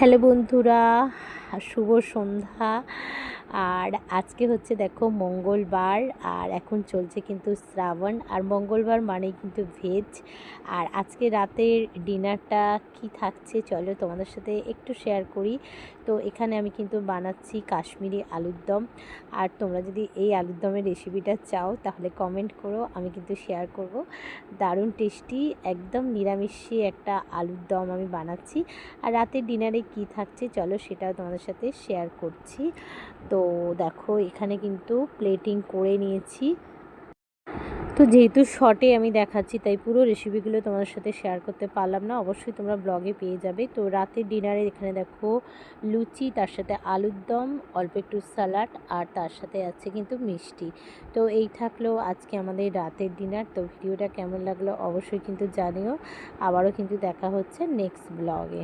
Hello বন্ধুরা, শুভ সন্ধ্যা। আর আজকে হচ্ছে দেখো মঙ্গলবার, আর এখন চলছে কিন্তু শ্রাবণ, আর মঙ্গলবার মানেই কিন্তু ভেজ। আর আজকে রাতের ডিনারটা কি থাকছে চলো তোমাদের সাথে একটু শেয়ার করি। তো এখানে আমি কিন্তু বানাচ্ছি কাশ্মীরি আলুর দম। আর তোমরা যদি এই আলুর দমের রেসিপিটা চাও তাহলে কমেন্ট করো, আমি কিন্তু শেয়ার করব। দারুণ টেস্টি, একদম নিরামিষি একটা আলুর দম আমি বানাচ্ছি। আর রাতের ডিনারে কি থাকছে চলো সেটাও তোমাদের সাথে শেয়ার করছি। তো দেখো এখানে কিন্তু প্লেটিং করে নিয়েছি। তো যেহেতু শর্টে আমি দেখাচ্ছি তাই পুরো রেসিপিগুলো তোমাদের সাথে শেয়ার করতে পারলাম না, অবশ্যই তোমরা ব্লগে পেয়ে যাবে। তো রাতের ডিনারে এখানে দেখো লুচি, তার সাথে আলুর দম, অল্প একটু স্যালাড, আর তার সাথে আছে কিন্তু মিষ্টি। তো এই থাকলো আজকে আমাদের রাতের ডিনার। তো ভিডিওটা কেমন লাগলো অবশ্যই কিন্তু জানিও। আবারও কিন্তু দেখা হচ্ছে নেক্সট ব্লগে।